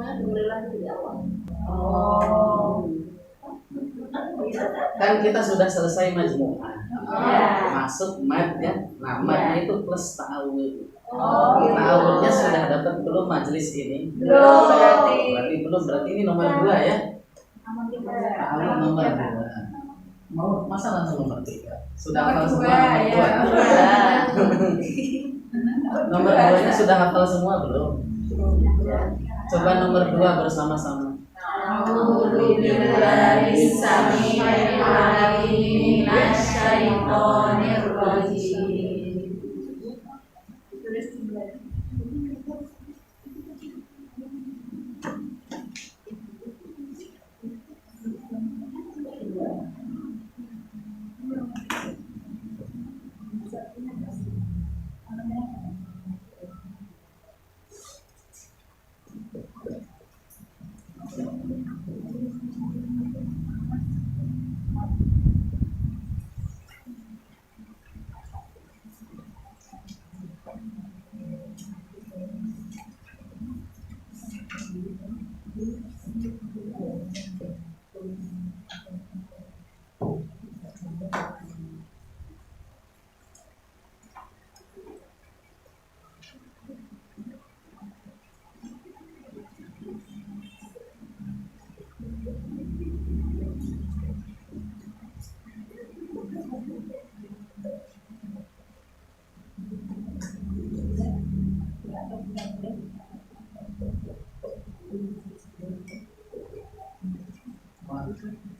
sebenarnya dengerin lagi dari awal. Kan kita sudah selesai majmu'ah. Masuk mad ya. Nah, madnya itu plus ta'awul. Ta'awulnya sudah dapat belum majelis ini? Belum, berarti belum. Berarti ini nomor 2 ya. Ta'awul nomor 2. Mau masa langsung nomor 3? Sudah hafal semua nomor 2. Nomor 2-nya sudah hafal semua belum? Coba nomor 2 bersama-sama.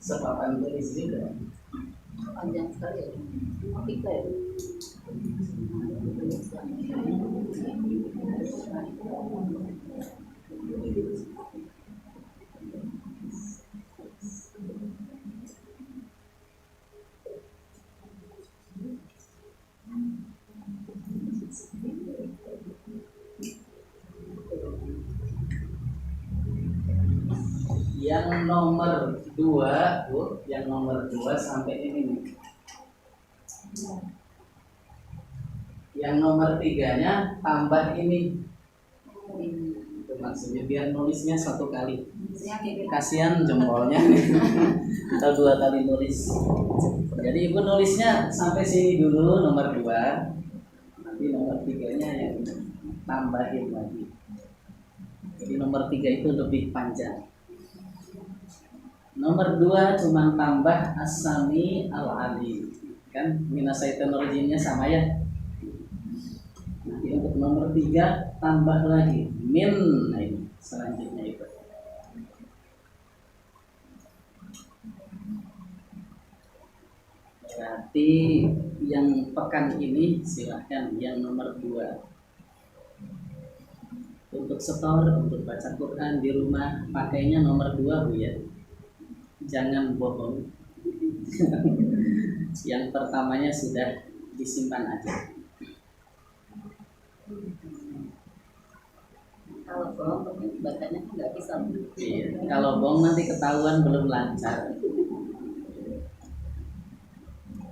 Sepapan tulis juga Panjang sekali ya. Tiga ya. yang nomor 2 Bu, yang nomor 2 sampai ini nih. Yang nomor 3-nya tambah ini. Itu maksudnya biar nulisnya satu kali. Kasihan jempolnya atau 2 kali nulis. Jadi Ibu nulisnya sampai sini dulu nomor 2. Nanti nomor 3-nya yang tambahin lagi. Jadi nomor 3 itu lebih panjang. Nomor 2 cuma tambah as-sami al-alim. Kan minasaitonirrajimnya sama ya. Nanti untuk nomor 3 tambah lagi min. Nah ini selanjutnya itu. Berarti yang pekan ini silahkan yang nomor 2. Untuk setor, untuk baca Quran di rumah pakainya nomor 2 Bu ya. Jangan bohong. Yang pertamanya sudah disimpan aja. Kalau bohong bacanya nggak bisa. Iya. Kalau bohong nanti ketahuan belum lancar.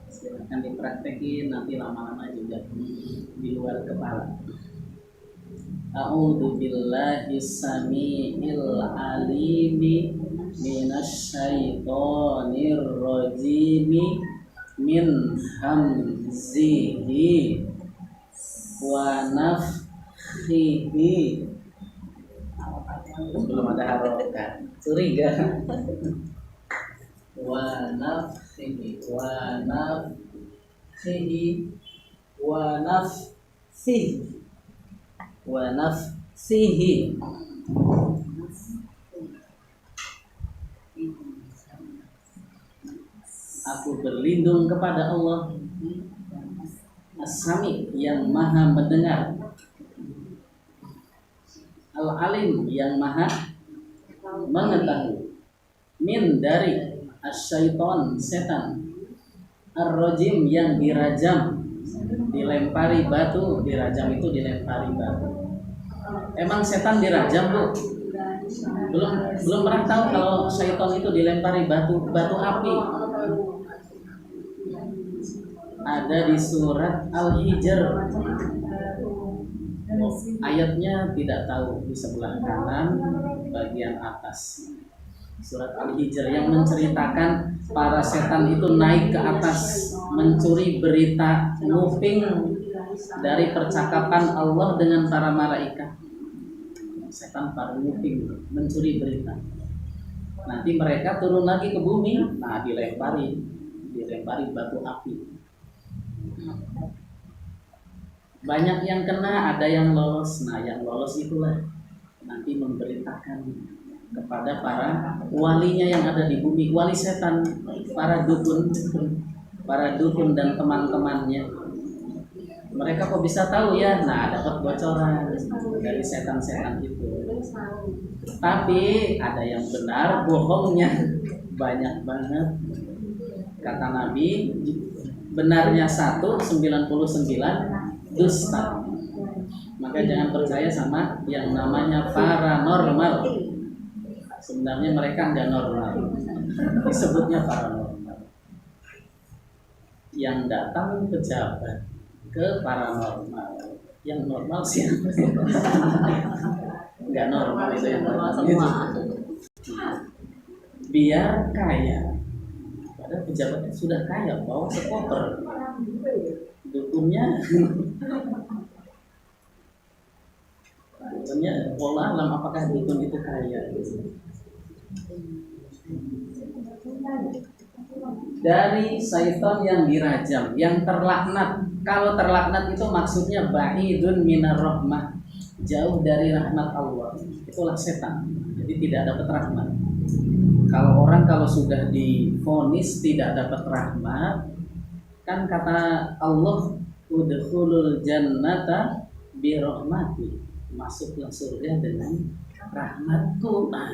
Silakan dipraktekin, nanti lama-lama juga di luar kepala. A'udzu billahi samiil alimi minasyaitonir rajim min hamzihi wa nafthihi. Belum ada harokat, curiga. Wa nafthihi wa nafthihi wa nafthihi wa nafsihi. Aku berlindung kepada Allah As-Sami yang maha mendengar, Al-Alim yang maha mengetahui, min dari asyaiton setan, Ar-Rajim yang dirajam, dilempari batu. Dirajam itu dilempari batu. Emang setan dirajam Bu? Belum pernah tahu kalau syaitan itu dilempari batu api. Ada di surat Al-Hijr. Ayatnya tidak tahu, di sebelah kanan bagian atas. Surat Al-Hijr yang menceritakan para setan itu naik ke atas mencuri berita, nguping dari percakapan Allah dengan para malaikat. Setan para nguping, mencuri berita. Nanti mereka turun lagi ke bumi, nah dilempari batu api. Banyak yang kena, ada yang lolos. Nah, yang lolos itulah nanti memberitakan kepada para walinya yang ada di bumi, wali setan, para dukun dan teman-temannya. Mereka kok bisa tahu ya? Nah, dapat bocoran dari setan-setan itu. Tapi ada yang benar, bohongnya banyak banget. Kata Nabi, benarnya 99, dusta. Maka jangan percaya sama yang namanya paranormal. Sebenarnya mereka nggak normal, disebutnya paranormal. Yang datang pejabat ke paranormal, yang normal sih nggak normal, itu yang normal semua. Biar kaya, padahal pejabatnya sudah kaya, bawa sekoper, dukunnya Allah alam apakah dukun itu kaya. Dari syaitan yang dirajam, yang terlaknat. Kalau terlaknat itu maksudnya ba'idun minar rahmah, jauh dari rahmat Allah. Itulah setan. Jadi tidak dapat rahmat. Kalau sudah divonis tidak dapat rahmat, kan kata Allah, udkhulul jannata bi rahmati, masuklah surga dengan rahmatku. Nah,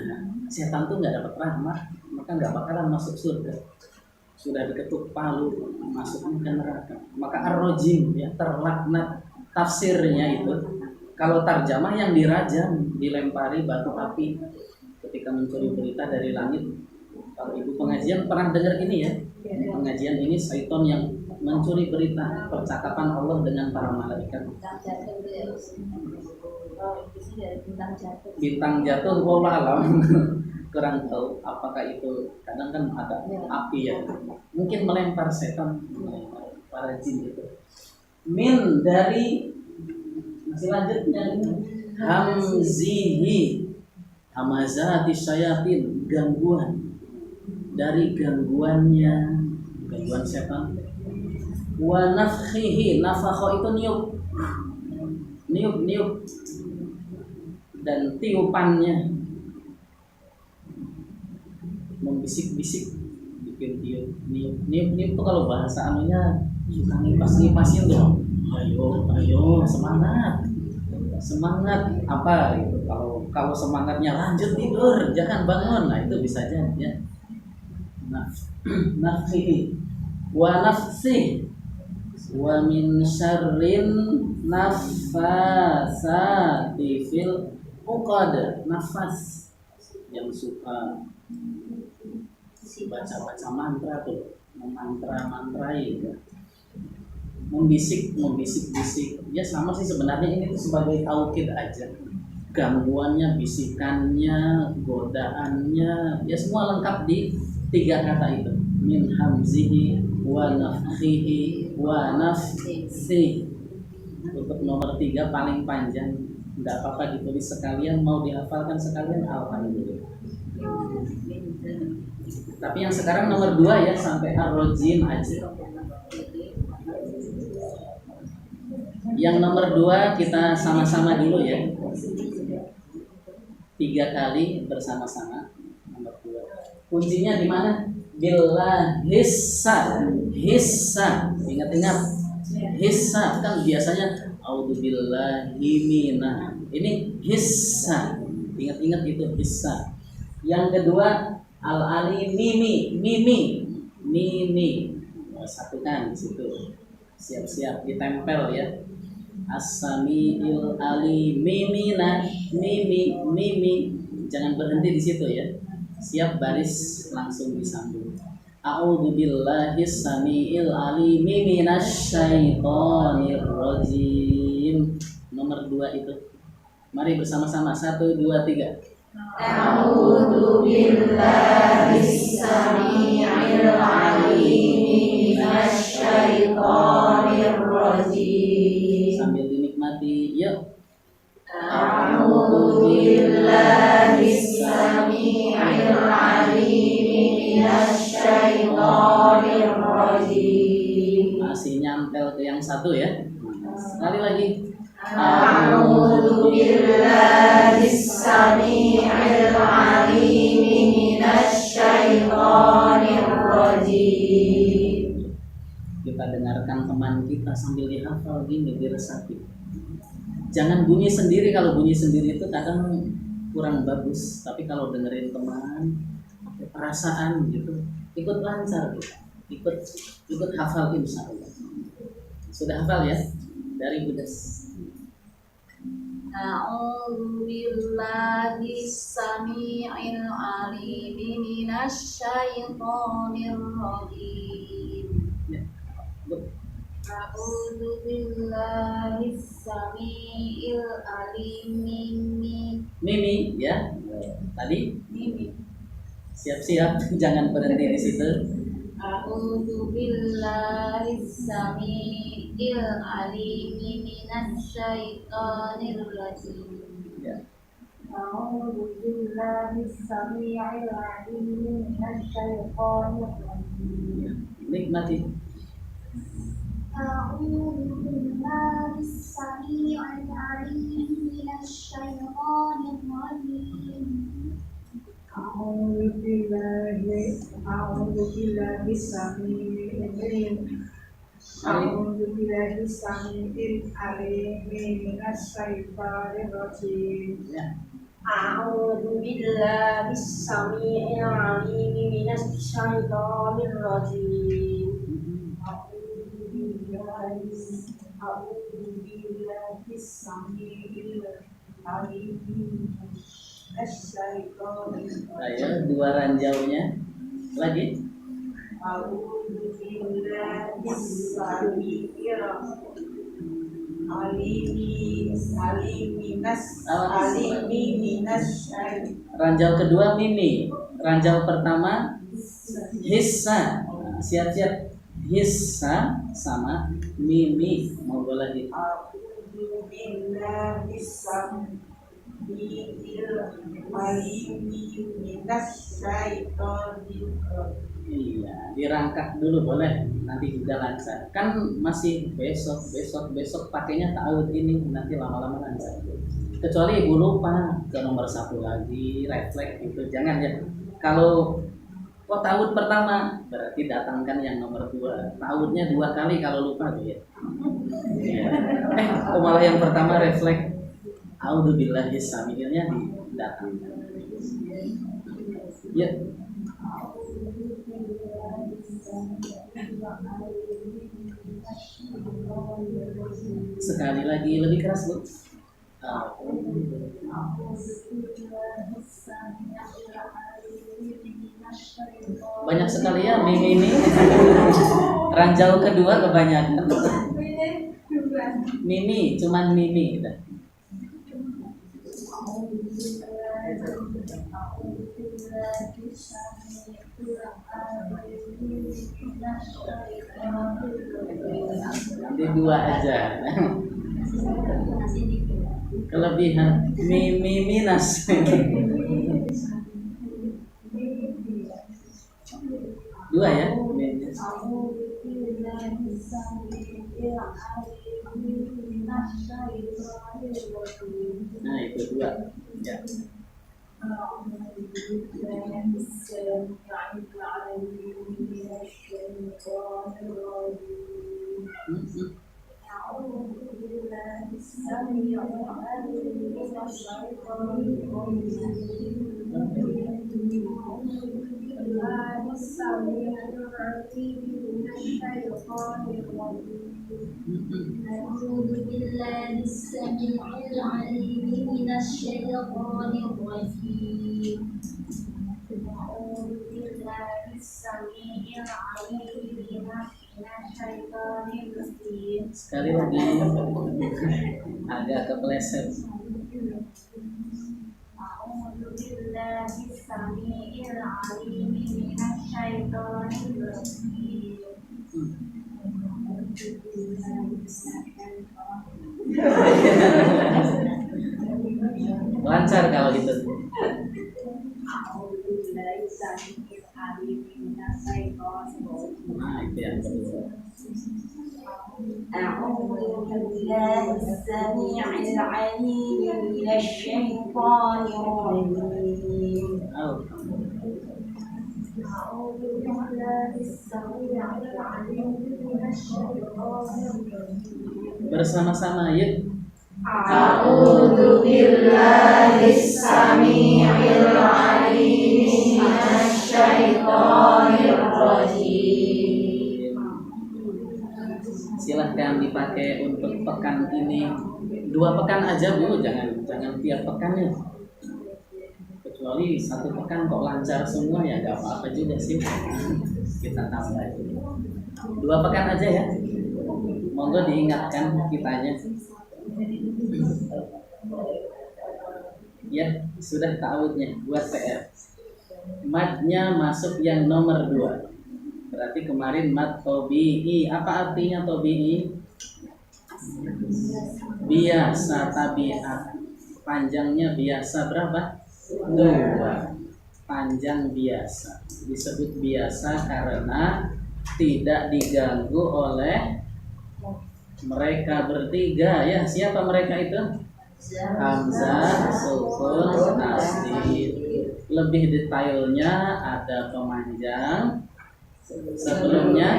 setan tuh nggak dapat rahmat, maka nggak bakalan masuk surga. Sudah diketuk palu, masuknya ke neraka. Maka ar-rajim, ya, terlaknat. Tafsirnya itu, kalau tarjamah yang dirajam, dilempari batu api ketika mencuri berita dari langit. Kalau ibu pengajian pernah dengar ini ya, pengajian ini syaitan yang mencuri berita percakapan Allah dengan para malaikat. Bintang jatuh, wallah alam. Kurang tahu apakah itu, kadang kan ada api ya, mungkin melempar setan, melempar para jin itu. Min dari, masih lanjutnya, hamzihi, hamazati syayatin, gangguan, dari gangguan setan. Wa nafkhihi, nafakho itu niup dan tiupannya, membisik-bisik, bikin niup itu kalau bahasa anunya suka ngipas-ngipasin tuh. Ayo semangat apa gitu. Kalau semangatnya lanjut tidur, jangan bangun. Nah, itu bisa aja ya. Nafsi wa nafsi wa min syarrin nafasati fil uqad, nafas yang suka baca mantra tuh, memantrai ya. Membisik ya, sama sih sebenarnya ini tuh sebagai taukid aja. Gangguannya, bisikannya, godaannya, ya semua lengkap di 3 kata itu. Min hamzihi wa nafthihi wa nafsi. Untuk nomor 3 paling panjang, enggak apa-apa ditulis sekalian, mau dihafalkan sekalian, alhamdulillah. Tapi yang sekarang nomor 2 ya, sampai ar-rajim aja. Yang nomor 2 kita sama-sama dulu ya. 3 kali bersama-sama. Nomor 2. Kuncinya di mana? Billah hissa. Ingat-ingat. Hissa kan biasanya auzubillahi minah. Ini hissa. Ingat-ingat itu hissa. Yang kedua al-ali mimi. Satukan di situ. Siap-siap ditempel ya. As-sami'il ali mimina mimi. Jangan berhenti di situ ya. Siap baris langsung disambung. A'udzubillahi as-sami'il ali minasyaitonir rajim. Nomor 2 itu. Mari bersama-sama 1 2 3. A'udzu billahi samii'il 'aliim minasy syaithanir rajim. Sambil dinikmati, yuk. A'udzu billahi samii'il 'aliim minasy syaithanir rajim. Masih nyampel ke yang satu ya. Sekali lagi. A'udzu billahi samii'il 'aliim minasy syaithanir rajim. Kita dengarkan teman kita sambil dihafal gini, diresapi. Jangan bunyi sendiri, kalau bunyi sendiri itu kadang kurang bagus. Tapi kalau dengerin teman, pakai perasaan gitu, ikut lancar gitu. Ikut hafal insya Allah. Sudah hafal ya? Dari Budas. A'udzu billahi samii'il 'aliim minasy syaithanir rajim. Ya. A'udzu billahi samii'il 'aliim Mimi ya. Tadi mimi. siap-siap, jangan berhenti di situ. A'udzu billahi samii'il 'aliim minasy syaithanir rajim. Ya. A'udzu billahi samii'il 'aliim minasy syaithanir rajim. Nikmati. أعوذ بالله السميع العليم من الشيطان الرجيم أعوذ بالله السميع العليم أعوذ بالله السميع العليم من الشيطان الرجيم Ya. أعوذ بالله السميع العليم من الشيطان الرجيم. أعوذ بالله السميع العليم من الشيطان Ayo, dua ranjaunya lagi. أعوذ بالله السميع العليم من الشيطان Ranjau kedua mimi. Ranjau pertama hissa. Siap-siap. Hissa sama mimi. Mau lagi. أعوذ بالله السميع العليم من الشيطان الرجيم. Iya, dirangkak dulu boleh. Nanti juga lancar. Kan masih besok pakainya ta'awud ini, nanti lama-lama lancar. Kecuali ibu lupa ke nomor 1 lagi, refleks gitu. Jangan ya. Kalau ta'awud pertama, berarti datangkan yang nomor 2. Ta'awudnya 2 kali kalau lupa tuh ya. Iya. Malah yang pertama refleks. A'udzubillahi samilnya didatangkan. Ya. Sekali lagi lebih keras, Bu. Banyak sekali ya mimi ini. Ranjau kedua kebanyakan. Mimi, cuman mimi gitu. Nanti 2 aja. Kelebihan mimi minus. 2 ya. Minus. Nah itu 2 ya. أعوذ بالله السميع العليم من الشيطان الرجيم أعوذ بالله السميع العليم من الشيطان الرجيم Sekali lagi agak kepleset. أعوذ العليم من الشيطان الرجيم. Lancar kalau gitu. Nah, itu yang kedua. أعوذ بالله السميع العليم من الشيطان الرجيم. أعوذ بالله السميع العليم من الشيطان الرجيم. Bersama-sama yuk. أعوذ بالله السميع العليم من الشيطان الرجيم. Silahkan dipakai untuk pekan ini 2 pekan aja Bu, jangan tiap pekannya. Kecuali 1 pekan kok lancar semua ya gak apa-apa juga sih. Kita tambah 2 pekan aja ya. Monggo diingatkan kitanya. Ya, sudah ta'awudnya buat PR. Madnya masuk yang nomor 2. Berarti kemarin mad tobi'i. Apa artinya tobi'i? Biasa, tabiat. Panjangnya biasa berapa? 2. Panjang biasa. Disebut biasa karena tidak diganggu oleh mereka bertiga. Ya, siapa mereka itu? Hamzah, sukun, tasdid. Lebih detailnya ada pemanjang. Sebelumnya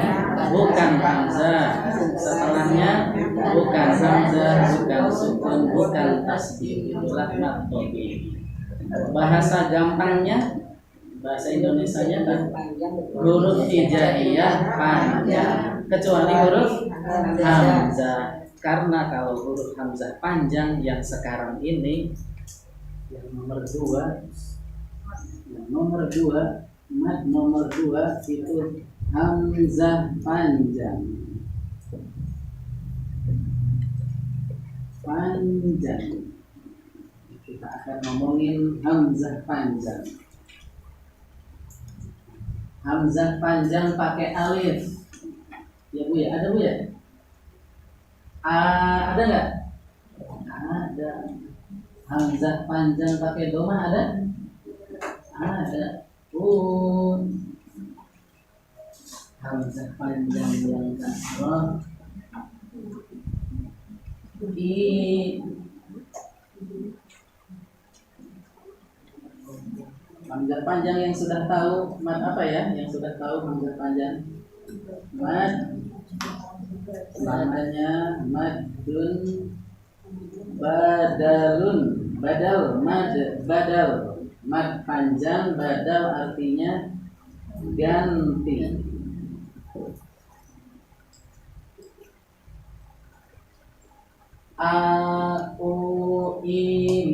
bukan hamzah, setelahnya bukan hamzah, bukan sukun, bukan tasdid. Itulah mad tobi'i. Bahasa gampangnya, bahasa Indonesianya kan huruf hijaiyah panjang, kecuali huruf hamzah. Karena kalau huruf hamzah panjang yang sekarang ini yang nomor 2, mad nomor 2 itu hamzah panjang. Kita akan ngomongin hamzah panjang. Hamzah panjang pakai alif. Ya Bu ya, ada Bu ya? Ada nggak? Ada. Hamzah panjang pakai doma ada? Ada. Hamzah panjang yang kasroh. Hamzah panjang yang sudah tahu mad apa ya? Yang sudah tahu hamzah panjang mad namanya madun badal mad panjang, badal artinya ganti.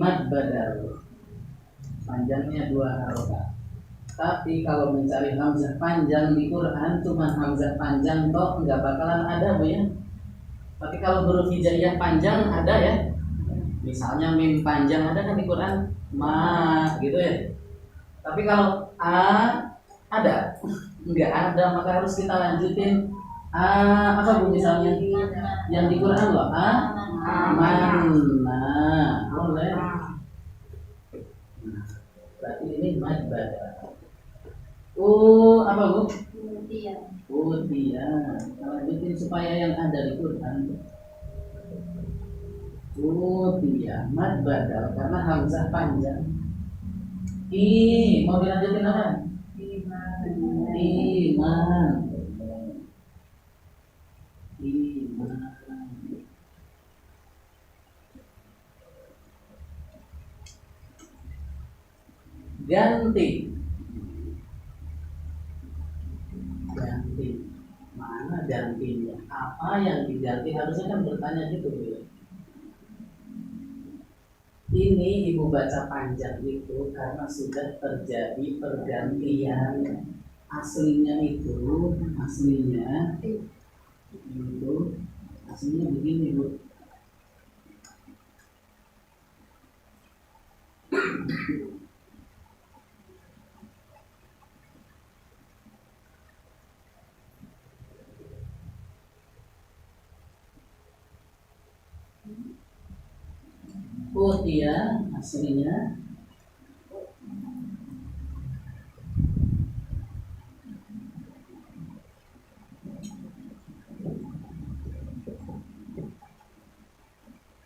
Mad badal panjangnya 2 harokat. Tapi kalau mencari hamzah panjang di Quran cuma hamzah panjang toh nggak bakalan ada Bu ya. Tapi kalau huruf hijaiyah panjang ada ya. Misalnya mim panjang ada kan di Quran, ma gitu ya. Tapi kalau ada, nggak ada, maka harus kita lanjutin apa Bu misalnya yang di Quran loh mana boleh. Berarti ini mad badal. Apa Bu? Utia. Lanjutin supaya yang ada di Quran. Utia mad badal karena hamzah panjang. Mau dilanjutin apa? Iman. Ganti. Mana gantinya? Apa yang diganti? Harusnya kan bertanya gitu ya. Ini ibu baca panjang itu karena sudah terjadi pergantian. Aslinya begini Bu. Utia aslinya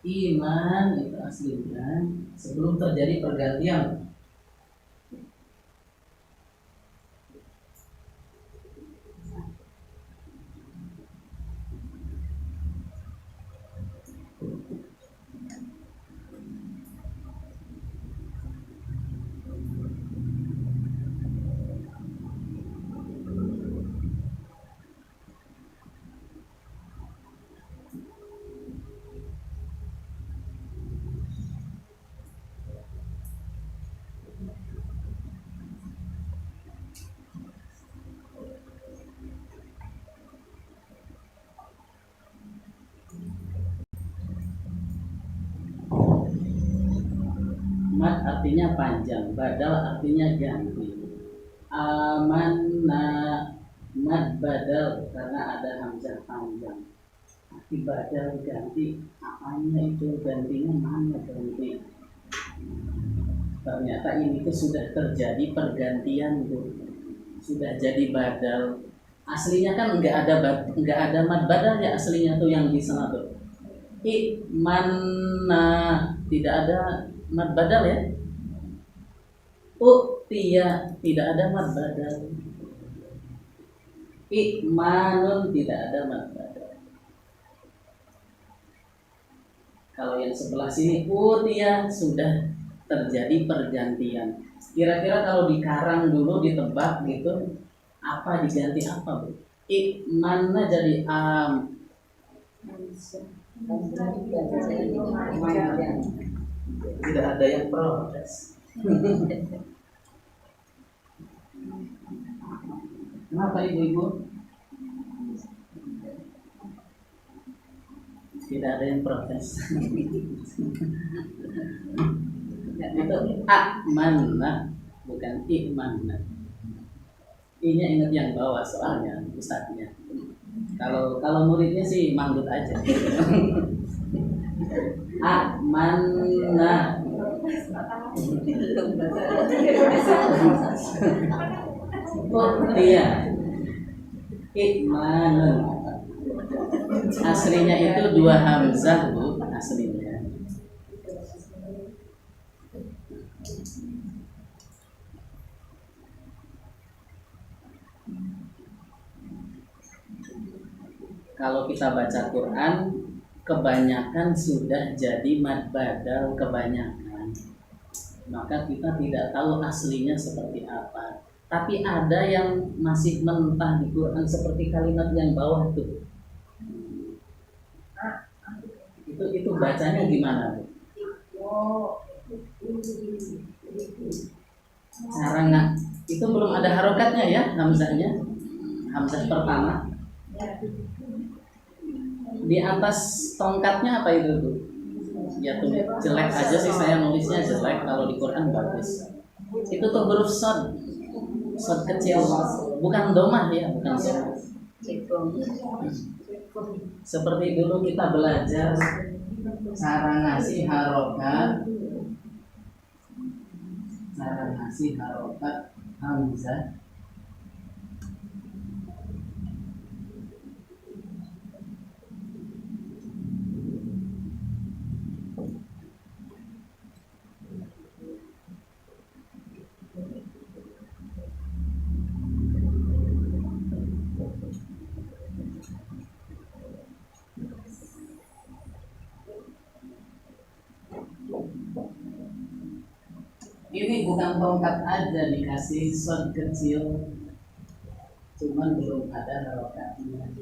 iman itu aslinya sebelum terjadi pergantian. Mad artinya panjang, badal artinya ganti. Amanna mad badal karena ada hamzah panjang. Arti badal ganti, apanya itu gantinya mana ganti? Ternyata ini tuh sudah terjadi pergantian tuh, sudah jadi badal. Aslinya kan nggak ada mad badal ya aslinya tuh yang di sana tuh. Mana tidak ada mad badal ya. Utia tidak ada mad badal. Ikmanun tidak ada mad badal. Kalau yang sebelah sini utia sudah terjadi pergantian. Kira-kira kalau dikarang dulu ditebak gitu, apa diganti apa Bu? Ikmanna jadi tidak ada yang protes. Kenapa ibu-ibu? Tidak ada yang protes. Itu akmanna bukan ikmanna. Inya ingat yang bawah soalnya ustadznya. Kalau muridnya sih manggut aja. Akmanna. Utia ikmanun. Aslinya itu dua hamzah Bu, aslinya. Kalau kita baca Quran, kebanyakan sudah jadi mad badal kebanyakan. Maka kita tidak tahu aslinya seperti apa. Tapi ada yang masih mentah di Quran seperti kalimat yang bawah tuh. Itu bacanya gimana? Cara nggak? Itu belum ada harokatnya ya hamzahnya. Hamzah pertama. Di atas tongkatnya apa itu tuh? Ya tuh jelek aja sih saya nulisnya jelek, kalau di Quran bagus. Itu tuh huruf shad kecil, bukan domah ya, bukan shad. Seperti dulu kita belajar cara ngasih harokat hamzah. Ini bukan tongkat aja dikasih shad kecil, cuman belum ada harokatnya.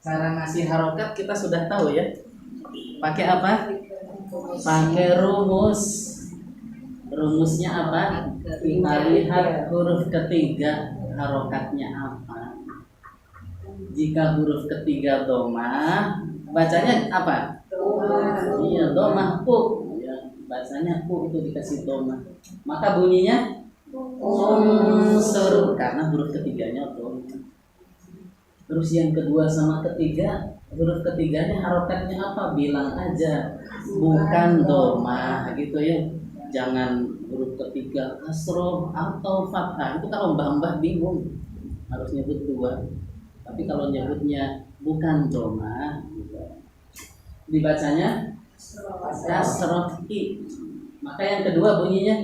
Cara ngasih harokat kita sudah tahu ya. Pakai apa? Pakai rumus. Rumusnya apa? Kita lihat huruf ketiga harokatnya apa. Jika huruf ketiga domah, bacanya apa? Iya, domah bacanya itu dikasih domah, maka bunyinya unsur karena huruf ketiganya domah. Terus yang kedua sama ketiga huruf ketiganya harokatnya apa? Bilang aja, bukan domah gitu ya. Jangan huruf ketiga kasroh atau fathah. Itu kalau mbah-mbah bingung harus nyebut dua. Tapi kalau nyebutnya bukan domah, gitu, dibacanya kasroh i. Maka yang kedua bunyinya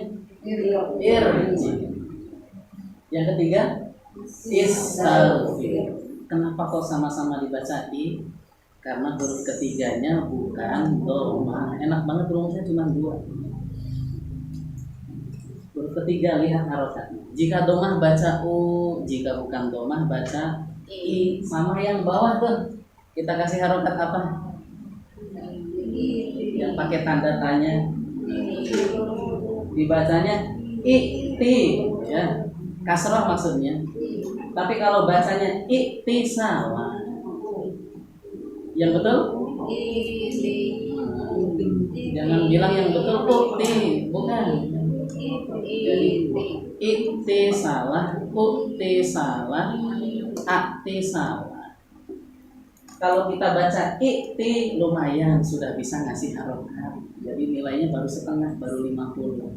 irji. Yang ketiga istaghfir. Kenapa kok sama-sama dibaca i? Karena huruf ketiganya bukan domah. Enak banget rumusnya cuma dua. Huruf ketiga lihat harokatnya. Jika domah baca u, jika bukan domah baca i. Sama yang bawah tuh. Kita kasih harokat apa? Yang pakai tanda tanya. Dibacanya ikti, ya. Kasroh maksudnya. Tapi kalau bacanya ikti salah. Yang betul? Jangan bilang yang betul ukti, bukan. Jadi ikti salah, ukti salah, akti salah. Kalau kita baca ikti lumayan sudah bisa ngasih harokat. Jadi nilainya baru setengah, baru 50.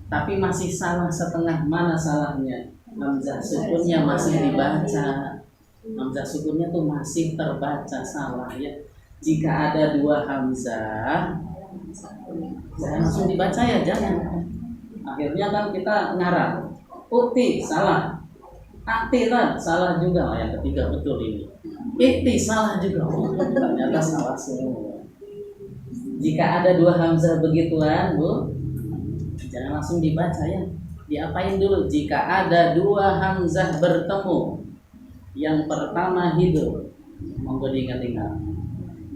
Tapi masih salah setengah. Mana salahnya? Hamzah sukunnya masih dibaca. Hamzah sukunnya tuh masih terbaca salah ya. Jika ada dua hamzah, jangan langsung dibaca ya, jangan. Akhirnya kan kita ngarang. Ukti salah, akti salah juga. Yang ketiga betul ini. Ikti salah juga. Ternyata salah semua. Jika ada dua hamzah begituan, Bu, jangan langsung dibaca ya. Diapain dulu? Jika ada dua hamzah bertemu, yang pertama hidup, monggo diingat-ingat.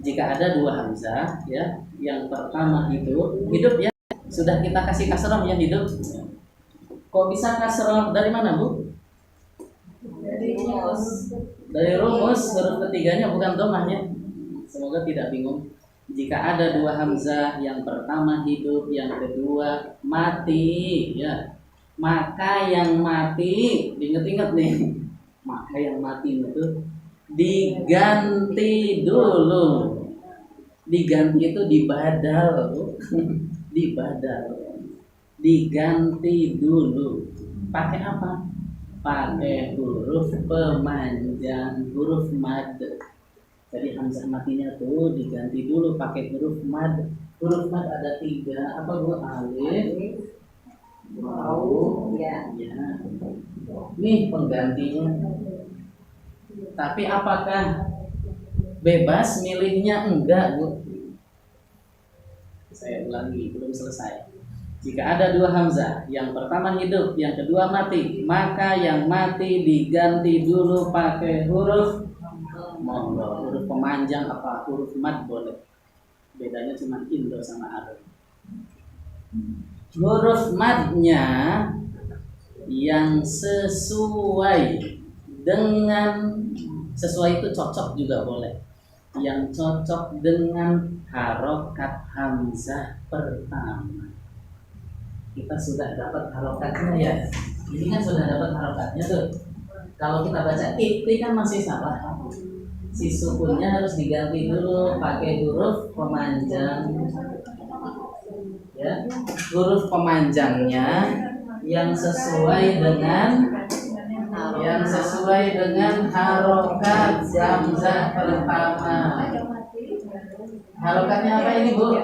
Jika ada dua hamzah, ya, yang pertama hidup ya. Sudah kita kasih kasroh yang hidup. Kok bisa kasroh dari mana, Bu? Dari rumus huruf ketiganya bukan domahnya. Semoga tidak bingung. Jika ada dua hamzah, yang pertama hidup, yang kedua mati, ya. Maka yang mati, ingat-ingat nih. Maka yang mati itu diganti dulu. Diganti itu dibadal. Dibadal. Diganti dulu. Pakai apa? Pakai huruf pemanjang, huruf mad. Jadi hamzah matinya tuh diganti dulu pakai huruf mad. Huruf mad ada 3. Apa Bu? Alif, waw, ya. Nih penggantinya. Tapi apakah bebas milihnya? Enggak, Bu. Saya ulangi, belum selesai. Jika ada dua hamzah, yang pertama hidup, yang kedua mati, maka yang mati diganti dulu pakai huruf monggo, huruf pemanjang apa huruf mad boleh. Bedanya cuma Indo sama Arab. Huruf madnya yang sesuai dengan, sesuai itu cocok juga boleh. Yang cocok dengan harokat hamzah pertama. Kita sudah dapat harokatnya ya. Ini kan sudah dapat harokatnya tuh. Kalau kita baca ikti kan masih salah. Si sukunnya harus diganti dulu pakai huruf pemanjang. Ya, huruf pemanjangnya yang sesuai dengan harokat hamzah pertama. Harokatnya apa ini, Bu?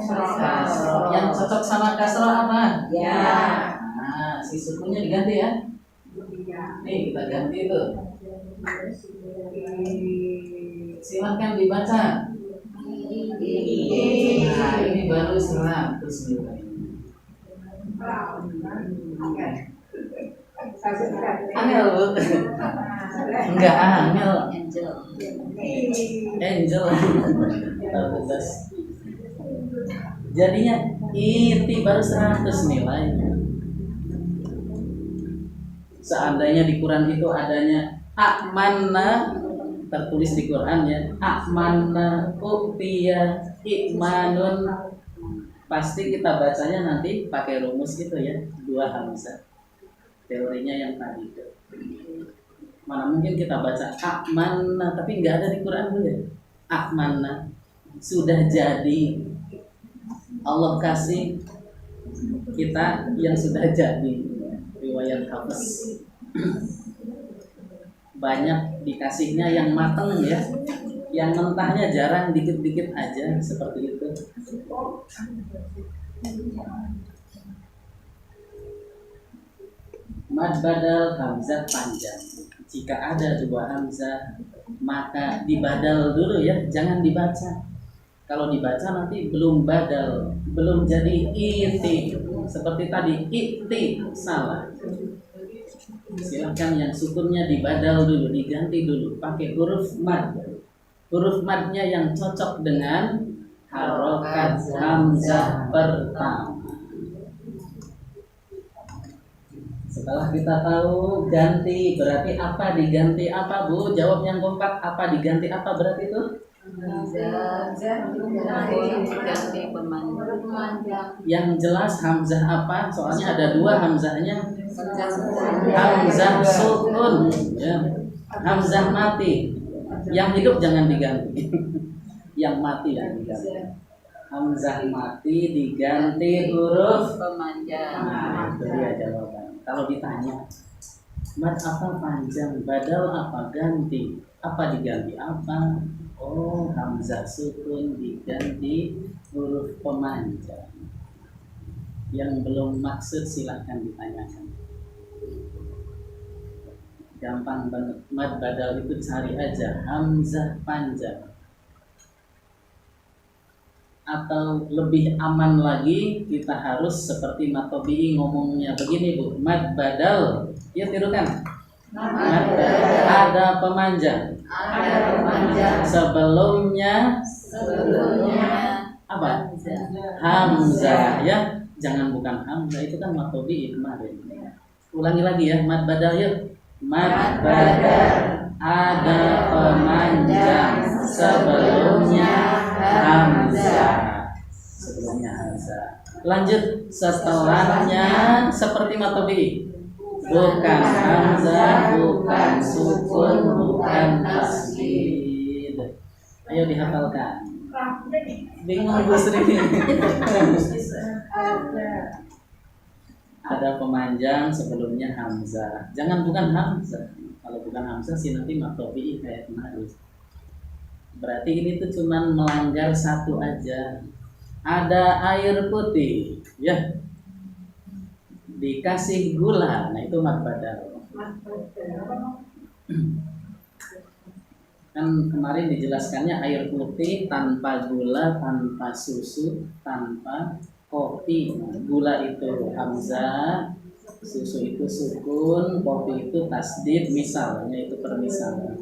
Kasroh. Yang cocok sama kasroh apa? Ya. Nah, si sukunnya diganti ya. Nih kita ganti itu. Silakan dibaca. Nah, ini baru 100 nilai. Angel, Bu. Enggak angel. Angel. Jadinya iti baru 100 nilai. Seandainya di Quran itu adanya amanna, tertulis di Quran ya, amanna uqtiya ikmanun, pasti kita bacanya nanti pakai rumus itu ya, dua hamzah. Teorinya yang tadi itu. Mana mungkin kita baca amanna tapi nggak ada di Quran dulu ya. Amanah, sudah jadi. Allah kasih kita yang sudah jadi. Riwayat Hafiz. Banyak dikasihnya yang mateng ya, yang mentahnya jarang, dikit-dikit aja seperti itu. Mad badal hamzah panjang. Jika ada dua hamzah maka dibadal dulu ya, jangan dibaca. Kalau dibaca nanti belum badal, belum jadi iti. Seperti tadi iti salah. Silahkan yang sukunnya dibadal dulu, diganti dulu pakai huruf mad. Huruf madnya yang cocok dengan harokat hamzah pertama. Setelah kita tahu ganti berarti apa, diganti apa Bu? Jawab yang kompak, apa diganti apa berarti itu? Ganti pemanjang. Yang jelas hamzah apa? Soalnya ada dua hamzahnya. Hamzah sukun ya. Hamzah mati. Yang hidup jangan diganti. Yang mati yang diganti. Hamzah mati diganti huruf Pemanjang. Nah, itu dia jawaban. Kalau ditanya, mad apa panjang, badal apa ganti, apa diganti apa? Oh, hamzah sukun diganti huruf pemanjang. Yang belum maksud silahkan ditanyakan. Gampang banget. Mad badal itu cari aja hamzah panjang. Atau lebih aman lagi kita harus seperti Matobi'i ngomongnya begini Bu, mad badal, ya tirukan. Mad badal ada pemanjang. Sebelumnya apa? Hamzah ya, jangan bukan hamzah, itu kan Matobi'i kemarin. Ulangi lagi ya, mad badal yuk. Mad badal ada pemanjang sebelumnya hamzah. Sebelumnya hamzah. Lanjut setelahnya seperti Matobi'i. Bukan hamzah, bukan sukun, bukan tasdid. Ayo dihafalkan. Bingung Bu Sri. Ada pemanjang sebelumnya hamzah. Jangan bukan hamzah. Kalau bukan hamzah sih nanti Matobi'i kayak kemarin. Berarti ini tuh cuman melanggar satu aja. Ada air putih, ya. Dikasih gula, nah itu mad badal. Kan kemarin dijelaskannya air putih tanpa gula, tanpa susu, tanpa kopi. Nah, gula itu hamzah, susu itu sukun, kopi itu tasdid, misalnya itu permisalan.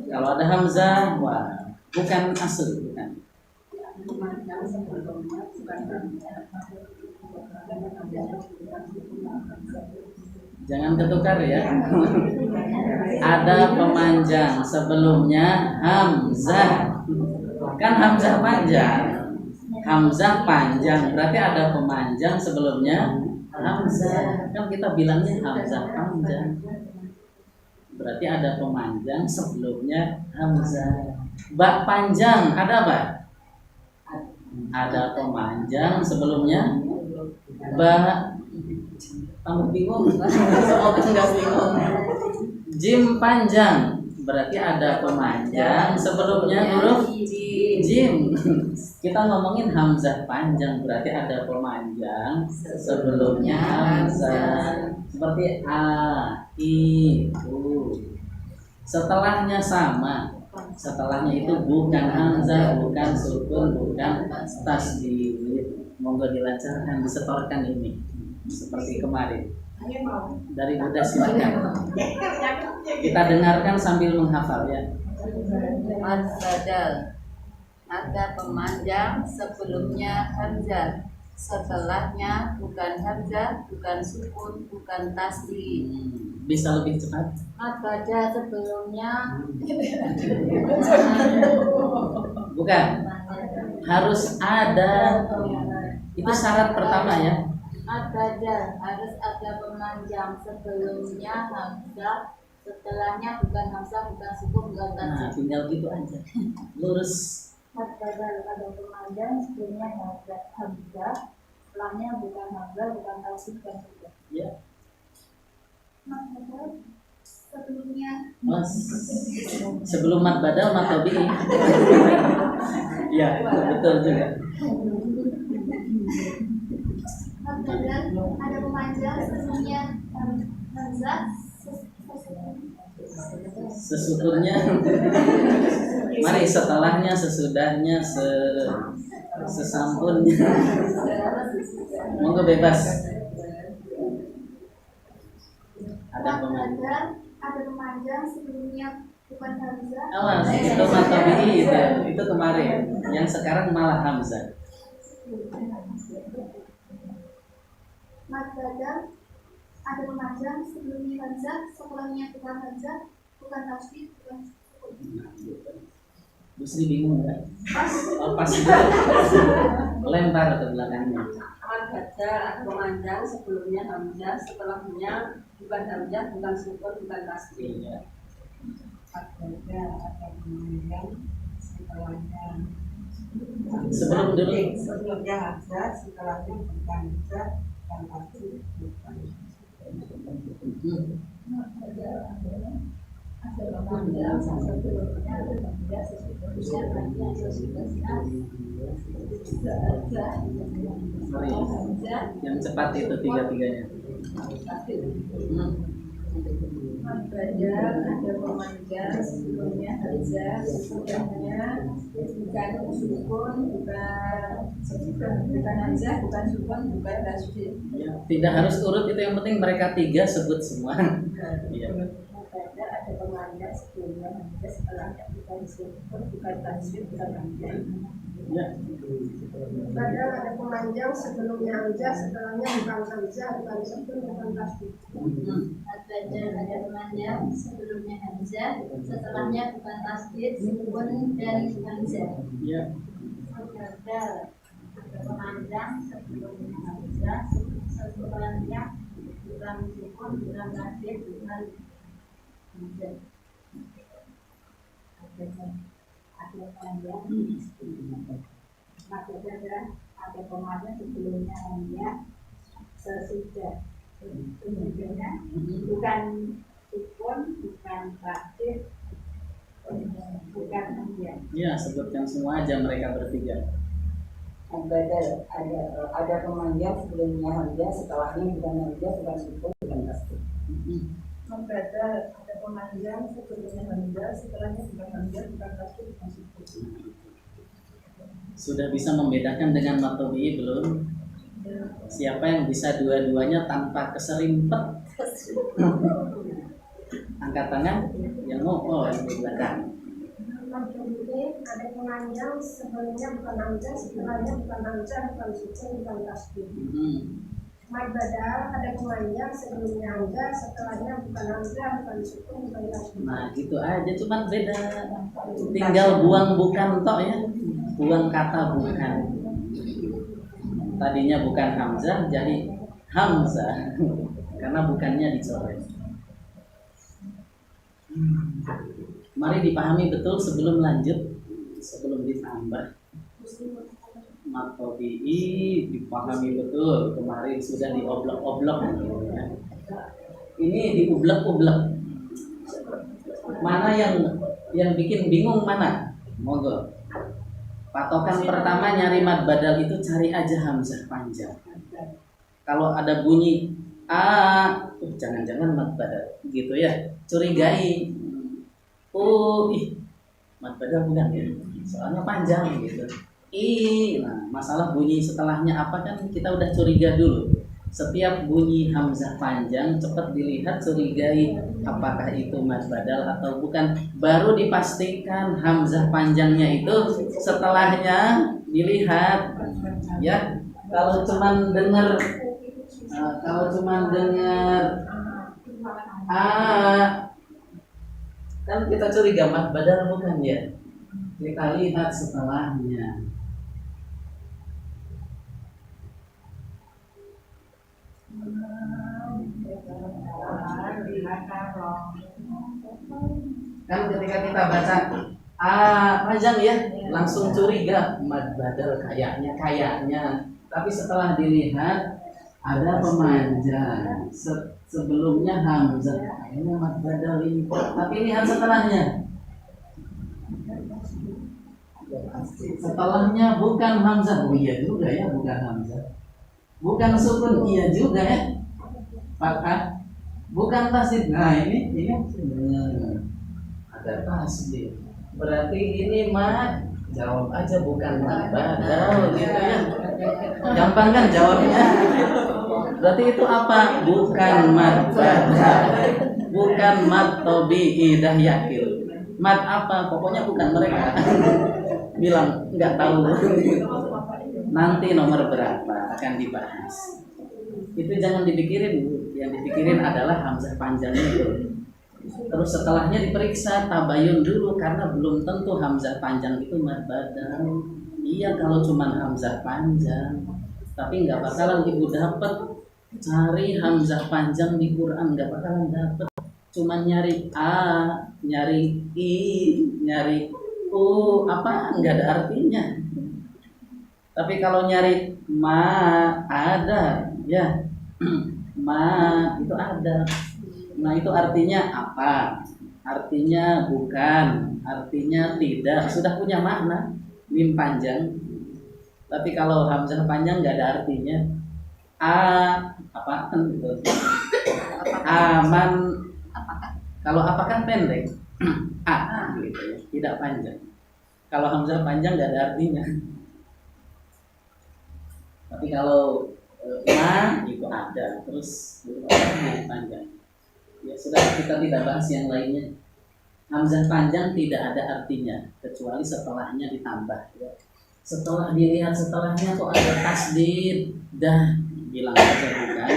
Kalau ada hamzah, wah, bukan asal, bukan. Jangan ketukar ya. Ada pemanjang sebelumnya hamzah. Kan hamzah panjang. Hamzah panjang, berarti ada pemanjang sebelumnya hamzah. Kan kita bilangnya hamzah panjang. Berarti ada pemanjang sebelumnya hamzah. Ba panjang ada apa? Ada pemanjang sebelumnya ba. Kamu bingung? Semoga enggak bingung. Jim panjang, berarti ada pemanjang sebelumnya huruf jim. Kita ngomongin hamzah panjang, berarti ada pemanjang sebelumnya hamzah. Seperti a, i, u. Setelahnya sama. Setelahnya itu bukan hamzah, bukan sukun, bukan tasdid. Monggo dilancarkan, disetorkan ini seperti kemarin. Dari Buddha silakan. Kita dengarkan sambil menghafal ya. Mad badal ada pemanjang sebelumnya hamzah. Setelahnya bukan hamzah, bukan sukun, bukan tasdid. Bisa lebih cepat? Mad badal sebelumnya Bukan. Harus ada. Itu syarat pertama ya. mad badal harus ada pemanjang sebelumnya hamzah. setelahnya bukan hamzah, bukan sukun, bukan Nah, tasjid. tinggal gitu aja. Lurus. Mad badal ada pemanjang sebelumnya hamzah, setelahnya bukan hamzah, bukan tasjid, bukan sukun. Ya. Mad badal sebelumnya Mas, sebelum mat badal mat tabi'i. Iya, betul juga. mad badal ada pemanjang sebelumnya hamzah, Sesukunnya. Mari setelahnya, sesudahnya, sesampunnya. Monggo bebas. Ada pemanjang. ada pemanjang sebelumnya bukan hamzah. Awas, itu mat tabi'i itu kemarin. Yang sekarang malah hamzah. Mad badal ada pemanjang sebelumnya hamzah, setelahnya bukan hamzah, bukan tasjid, bukan sukun. Bu Sri bingung nggak? Oh, pas dulu. Lempar ke belakangnya. Mad badal ada pemanjang sebelumnya hamzah, setelahnya bukan hamzah, bukan sukun, bukan tasjid. Iya. Ada pemanjang setelahnya Sebelum dulu. sebelumnya hamzah, setelahnya bukan hamzah, dan pasti bukan. Ada pemanjang sebelumnya, ada hamzah, sesudahnya, Sorry. Yang cepat itu tiga-tiganya. Mad badal ada pemanjang sebelumnya hamzah, sesudahnya bukan sukun, bukan hamzah, bukan sukun, bukan tasjid. Ya, tidak harus urut itu, yang penting mereka tiga sebut semua. Iya. Mad badal ada pemanjang sebelumnya hamzah, setelahnya bukan sukun, bukan tasjid, bukan hamzah. Ya. Badal ada pemanjang sebelumnya hamzah, setelahnya bukan hamzah, bukan sukun, bukan tasjid. Mad badal ada pemanjang sebelumnya hamzah, setelahnya bukan tasjid, sukun dan hamzah. Ya. Mad badal ada pemanjang sebelumnya hamzah, setelahnya bukan sukun, bukan tasjid, bukan hamzah. Ada pemanjang mad badal ada pemanjang sebelumnya hamzah, sesudah sesudahnya bukan sukun, bukan tasjid, bukan hamzah. Ya, sebutkan semua aja mereka bertiga. Mad badal ada pemanjang sebelumnya hamzah, setelahnya bukan hamzah, bukan sukun, bukan tasjid. Mad badal ada pemanjang sebelumnya hamzah, setelahnya bukan hamzah, bukan tasjid, bukan sukun. Sudah bisa membedakan dengan mat tabi'i belum? Siapa yang bisa dua-duanya tanpa keserimpet? Angkat tangan. Yang mau, oh yang di belakang. Mad badal ada pemanjang sebelumnya bukan hamzah, setelahnya bukan hamzah, bukan sukun, bukan tasjid. Mad badal ada pemanjang sebelumnya hamzah, setelahnya bukan hamzah, bukan sukun, bukan tasjid. Nah gitu aja, cuman beda. Tinggal buang bukan tok ya. Buang kata bukan. Tadinya bukan hamzah jadi hamzah karena bukannya dicoret. Mari dipahami betul sebelum lanjut, sebelum ditambah. Mat tabi'i dipahami betul, kemarin sudah dioblok-oblok. Ini diublek-ublek. Mana yang bikin bingung mana? Monggo. Patokan pertama nyari mad badal itu cari aja hamzah panjang. Kalau ada bunyi a, jangan-jangan mad badal gitu ya. Curigai. Oh, mad badal bukan ya. Soalnya panjang gitu. Nah, masalah bunyi setelahnya apa kan kita udah curiga dulu. Setiap bunyi hamzah panjang cepat dilihat, curigai apakah itu mad badal atau bukan. Baru dipastikan hamzah panjangnya itu setelahnya dilihat. Ya, kalau cuman dengar kan kita curiga mad badal bukan ya. Kita lihat setelahnya. Kan ketika kita baca panjang ya, langsung curiga mad badal kayaknya. Tapi setelah dilihat ada pemanjang, sebelumnya hamzah, kayaknya mad badal ini. Tapi lihat setelahnya. Setelahnya bukan hamzah. Oh iya juga ya, bukan hamzah. Bukan sukun, iya juga ya. Fathah. Bukan tasdid. Nah, ini ada tasdid. Berarti ini mad. Jawab aja bukan mad badal gitu ya. Gampang kan jawabnya? Berarti itu apa? Bukan mad badal. Bukan mad tabi'i dah yakil. Mad apa? Pokoknya bukan mereka. Bilang nggak tahu. Nanti nomor berapa akan dibahas. Itu jangan dipikirin, yang dipikirin adalah hamzah panjang itu. Terus setelahnya diperiksa tabayun dulu, karena belum tentu hamzah panjang itu mad badal. Iya kalau cuma hamzah panjang, tapi nggak bakalan ibu dapat. Cari hamzah panjang di Quran nggak bakalan dapat. Cuman nyari a, nyari i, nyari u, apa nggak ada artinya. Tapi kalau nyari ma ada ya, ma itu ada. Nah itu artinya apa? Artinya bukan, artinya tidak. Sudah punya makna. Mim panjang. Tapi kalau hamzah panjang nggak ada artinya. A apa gitu. Aman. Kalau apakah pendek? A gitu ya, tidak panjang. Kalau hamzah panjang nggak ada artinya. Tapi kalau ma itu ada, terus panjang. Ya sudah, kita tidak bahas yang lainnya. Hamzah panjang tidak ada artinya kecuali setelahnya ditambah. Ya. Setelah dilihat setelahnya kok ada tasdid, dah bilang aja bukan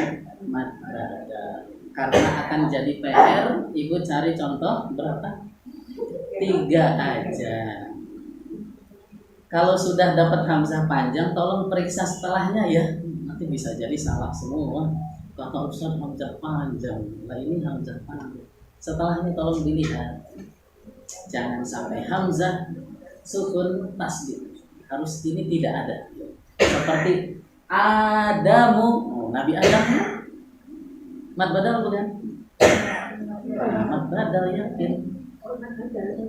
mad badal. Karena akan jadi PR, ibu cari contoh berapa? 3 aja. Kalau sudah dapat hamzah panjang, tolong periksa setelahnya ya. Nanti bisa jadi salah semua. Kata Ustaz hamzah panjang, lah ini hamzah panjang. Setelahnya tolong dilihat. Jangan sampai hamzah sukun tasdid. Harus ini tidak ada. Seperti Adamu, Nabi Adam. Mad badal bukan? Mad badal yakin.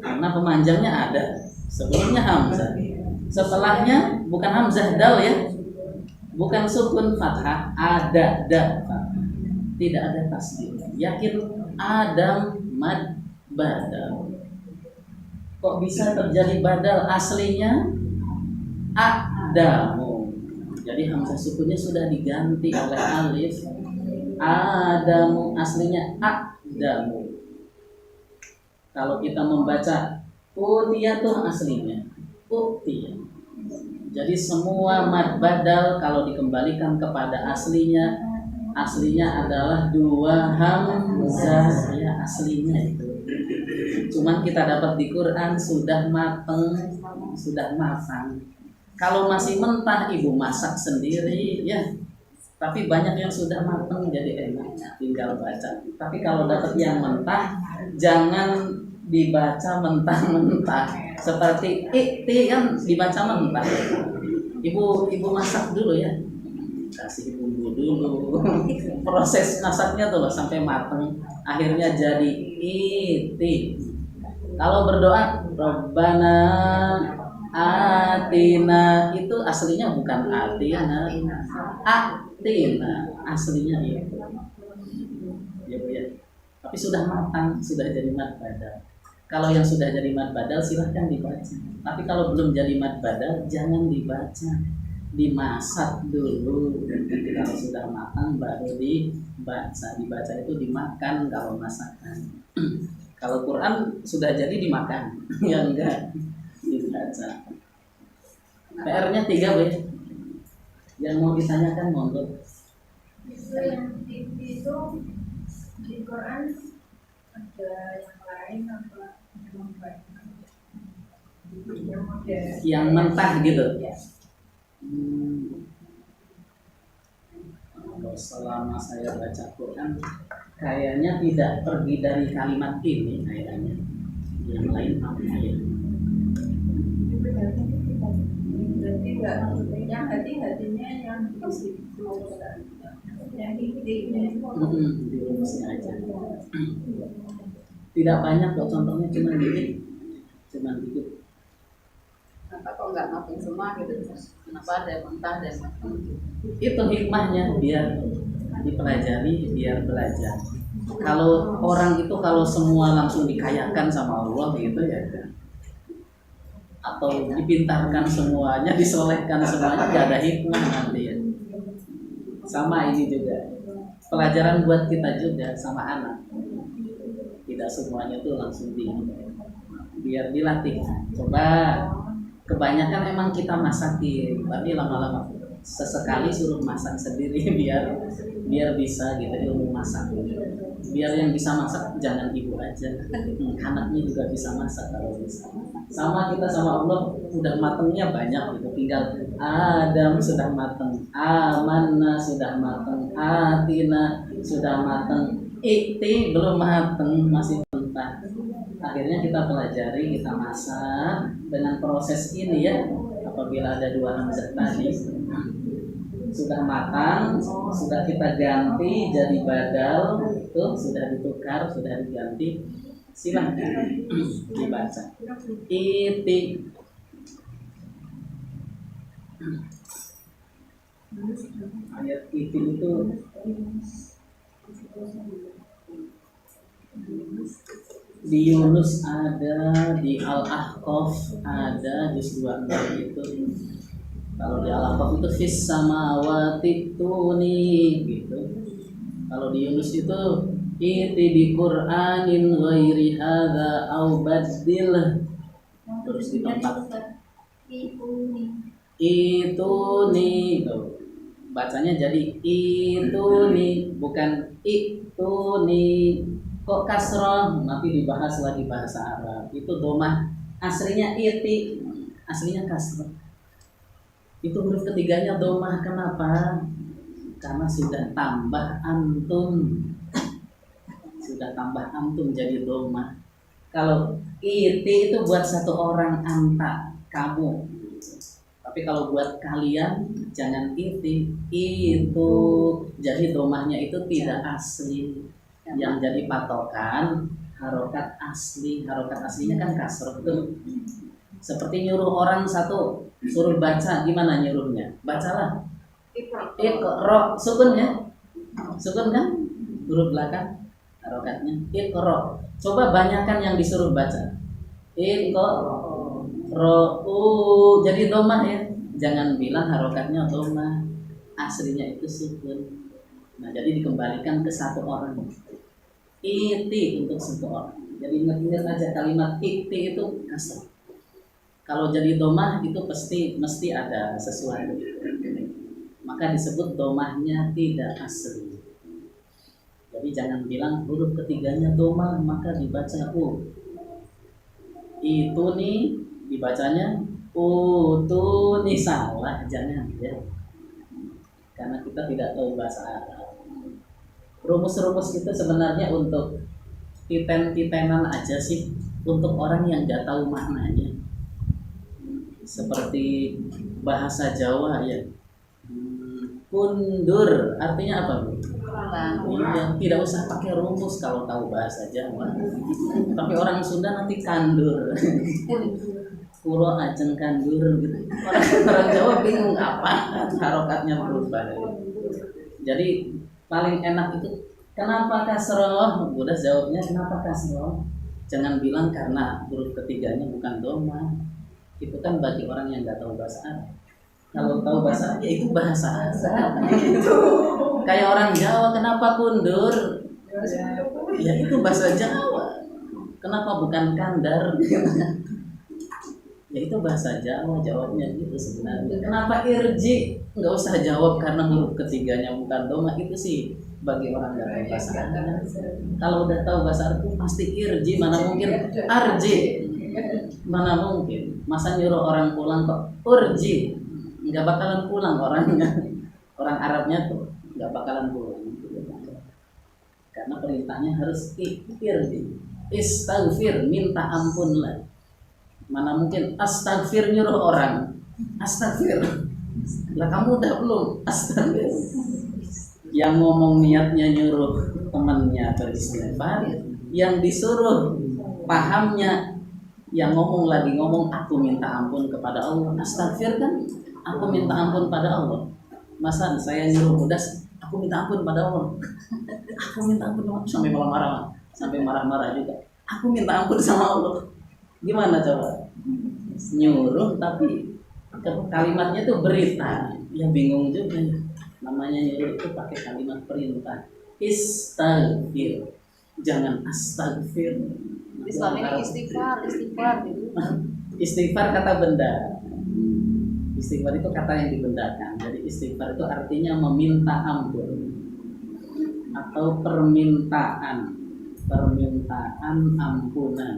Karena pemanjangnya ada. Sebelumnya hamzah. Setelahnya bukan hamzah dal ya. Bukan sukun fathah, ada fathah. Tidak ada tasdid. Yakin Adam mad badal. Kok bisa terjadi badal? Aslinya Adamu. Jadi hamzah sukunnya sudah diganti oleh alif. Adamu aslinya Adamu. Kalau kita membaca Utiyah aslinya Utiyah. Jadi semua mad badal kalau dikembalikan kepada aslinya adalah 2 hamzah ya aslinya itu. Cuman kita dapat di Quran sudah mateng, sudah matang. Kalau masih mentah ibu masak sendiri ya. Tapi banyak yang sudah matang jadi enak tinggal baca. Tapi kalau dapat yang mentah jangan dibaca mentah-mentah. Seperti ikti kan dibaca mentah. Ibu masak dulu ya. Kasih bumbu dulu. Proses masaknya tuh sampai matang. Akhirnya jadi ikti. Kalau berdoa Rabbana Atina itu aslinya bukan Atina. Atina aslinya itu. Ya Bu ya. Tapi sudah matang, sudah jadi mad badal. Kalau yang sudah jadi mad badal silahkan dibaca. Tapi kalau belum jadi mad badal jangan dibaca. Dimasak dulu. Kalau sudah matang baru dibaca. Dibaca itu dimakan kalau masakan. Kalau Quran sudah jadi dimakan. Ya enggak dibaca. PR-nya 3 Bu. Yang mau ditanyakan monggo. Itu yang itu di Quran ada yang lain apa memang banyak yang modern Yang mentah gitu. ya. Kalau selama saya baca Quran kayaknya tidak pergi dari kalimat ini kayaknya. Yang lain apa ya? Berarti enggak yang hati-hatinya yang positif yang Diurusnya aja. Tidak banyak kok, contohnya cuma dikit. kenapa kok nggak maafin semua gitu, kenapa ada yang mentah dan matang gitu. Itu hikmahnya, biar dipelajari, biar belajar. Kalau orang itu kalau semua langsung dikayakan sama Allah gitu ya, atau dipintarkan semuanya, disolehkan semuanya, gak ada hikmah nanti ya. Sama ini juga pelajaran buat kita juga sama anak. Tidak semuanya tuh langsung biar dilatih. Coba kebanyakan emang kita masakin, tapi lama-lama sesekali suruh masak sendiri biar bisa gitu ilmu masak. Biar yang bisa masak jangan ibu aja, anaknya juga bisa masak kalau bisa. Sama kita sama Allah udah matengnya banyak gitu, tinggal Adam sudah mateng, Amanah sudah mateng, Atina sudah mateng, Ikti belum mateng, masih mentah. Akhirnya kita pelajari, kita masak dengan proses ini ya. Apabila ada dua hamzah tadi sudah matang, sudah kita ganti jadi badal, itu sudah ditukar, sudah diganti, silahkan dibaca. Iti. Ayat iti itu di Yunus ada, di Al-Ahqaf ada, di surah itu. Kalau di Al-Ahqaf itu fis samawati tuni gitu. Kalau di Yunus itu iti bi Qur'anin ghairi hadza au baddil. Terus di tempat itu nih bacanya jadi itu nih, bukan itu nih. Kok kasroh, nanti dibahas lagi bahasa Arab. Itu domah aslinya iti, aslinya kasroh. Itu huruf ketiganya domah. Kenapa? Karena sudah tambah antum, sudah tambah antum jadi domah. Kalau iti itu buat satu orang, anta, kamu. Tapi kalau buat kalian jangan iti, itu. Jadi domahnya itu tidak asli. Yang jadi patokan harokat asli. Harokat aslinya kan kasroh tuh. Seperti nyuruh orang satu, suruh baca, gimana nyuruhnya? Bacalah. Iqra, sukun ya? Sukun kan? Huruf belakang harokatnya. Iqra. Coba banyakan yang disuruh baca. Iqra. Jadi domah ya. Jangan bilang harokatnya domah. Aslinya itu sukun. Nah, jadi dikembalikan ke satu orang. Iti untuk satu orang. Jadi ingat aja kalimat iti itu kasar. Kalau jadi domah itu mesti ada sesuatu. Maka disebut domahnya tidak asli. Jadi jangan bilang huruf ketiganya domah maka dibaca u. Itu nih dibacanya tuh nih, salah, jangan ya. Karena kita tidak tahu bahasa Arab. Rumus-rumus kita sebenarnya untuk titen-titenan aja sih, untuk orang yang nggak tahu maknanya. Seperti bahasa Jawa ya, kundur artinya apa Bu? Iya, tidak usah pakai rumus kalau tahu bahasa Jawa. Tapi orang Sunda nanti kandur. Kulo ajeng kandur gitu. Orang Jawa bingung apa harokatnya berubah. Jadi paling enak itu kenapa kasroh? Udah jawabnya kenapa kasroh? Jangan bilang karena huruf ketiganya bukan doma. Itu kan bagi orang yang nggak tahu bahasa Arab. Kalau tahu bahasa Arab ya itu bahasa Arab. Gitu. Kayak orang Jawa kenapa kundur? Ya itu bahasa Jawa. Kenapa bukan kandar? Ya itu bahasa Jawa, jawabnya gitu sebenarnya. Kenapa irji? Nggak usah jawab karena huruf ketiganya bukan doma. Itu sih bagi orang nggak tahu bahasa Arab. Kalau udah tahu bahasa Arab pasti irji, mana mungkin arji, mana mungkin. Masa nyuruh orang pulang kok urji? Nggak bakalan pulang orangnya. Orang Arabnya tuh nggak bakalan pulang. Karena perintahnya harus istighfir, minta ampunlah. Mana mungkin astagfir nyuruh orang, astagfir. Lah kamu udah belum astagfir. Yang ngomong niatnya nyuruh temannya beristighfar, yang disuruh pahamnya, yang ngomong lagi ngomong aku minta ampun kepada Allah. Astagfir kan aku minta ampun pada Allah. Masa saya nyuruh mudas aku minta ampun pada Allah. Aku minta ampun sampai marah-marah, sampai marah-marah juga. Aku minta ampun sama Allah. Gimana coba? Nyuruh tapi kalimatnya tuh berita. Ya bingung juga. Namanya nyuruh itu pakai kalimat perintah. Istighfir. Jangan astagfir. Islam ini istighfar gitu. Istighfar kata benda. Istighfar itu kata yang dibendakan. Jadi istighfar itu artinya meminta ampun atau permintaan ampunan.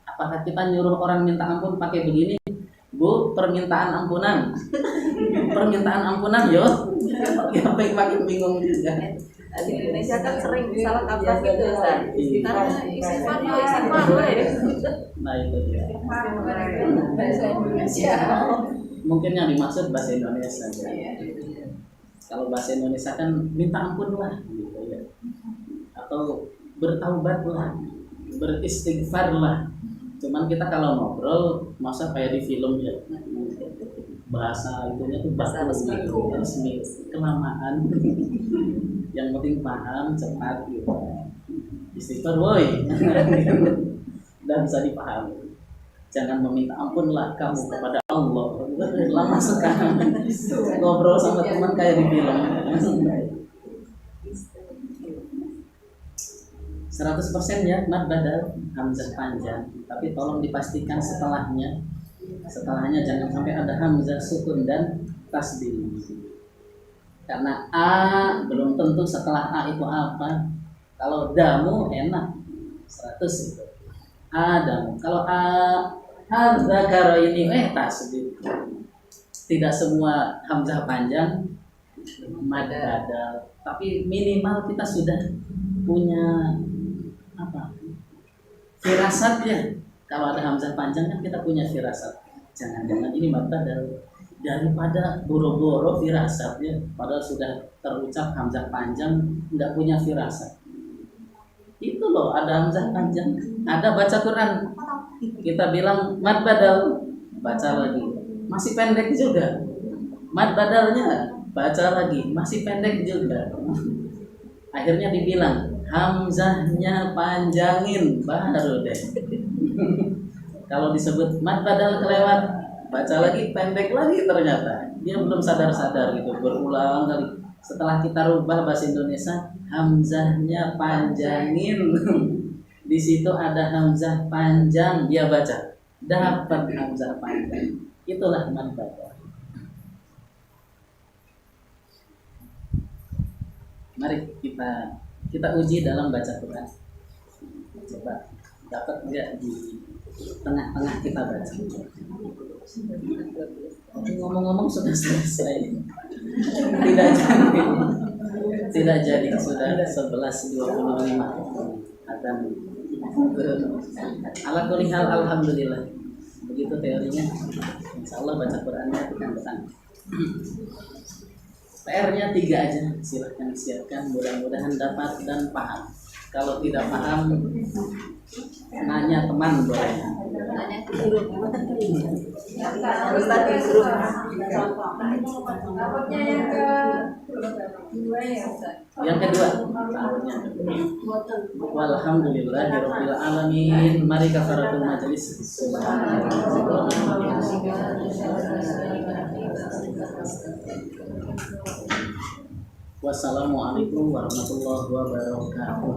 Apakah kita nyuruh orang minta ampun pakai begini? Bu, permintaan ampunan. Permintaan ampunan yo. Ya makin bingung juga. Di Indonesia kan sering salah kaprah gitu Ustaz. Karena istighfar Nah itu dia. bahasa Indonesia. Mungkin yang dimaksud bahasa Indonesia. Kalau bahasa Indonesia kan minta ampun lah, gitu ya. Atau bertaubatlah, beristighfar lah. Cuman kita kalau ngobrol, masa kayak di film ya, bahasa itunya tuh baku, resmi, kelamaan. Yang penting paham, cepat gitu. Istighfar, woi, dan bisa dipahami. Jangan meminta ampun lah kamu kepada Allah. Lama sekali ngobrol sama teman kayak di film. 100% ya mad badal hamzah panjang, tapi tolong dipastikan setelahnya jangan sampai ada hamzah sukun dan tasdil. Karena a belum tentu setelah a itu apa. Kalau damu enak 100 itu. Damu. Kalau a hadzakara ini tasdil. Tidak semua hamzah panjang mad badal, tapi minimal kita sudah punya firasat ya. Kalau ada hamzah panjang kan kita punya firasat. Jangan-jangan ini mad badal. Daripada boro-boro firasatnya, padahal sudah terucap hamzah panjang, nggak punya firasat. Itu loh, ada hamzah panjang, ada baca Quran, kita bilang mad badal, baca lagi, masih pendek juga. Mad badalnya baca lagi, masih pendek juga. Akhirnya dibilang hamzahnya panjangin, baru deh. Kalau disebut mad badal kelewat, baca lagi pendek lagi, ternyata dia belum sadar-sadar gitu, berulang kali. Setelah kita rubah bahasa Indonesia, hamzahnya panjangin. Di situ ada hamzah panjang, dia baca, dapat hamzah panjang. Itulah mad badal. Mari kita uji dalam baca Quran. Coba dapat enggak di tengah-tengah kita baca. Ngomong-ngomong sudah selesai. Tidak jadi sudah 11.25 akan ala kulli hal alhamdulillah. Begitu teorinya. Insyaallah baca Qurannya pekan-pekan. PR-nya 3 aja, silahkan disiapkan, mudah-mudahan dapat dan paham. Kalau tidak paham, nanya teman boleh. Nanya ke guru. Takutnya yang kedua ya Ustaz. Yang kedua, tahunnya. Walhamdulillahirabbil alamin. Mari kafaratul majelis. Wassalamualaikum warahmatullahi wabarakatuh.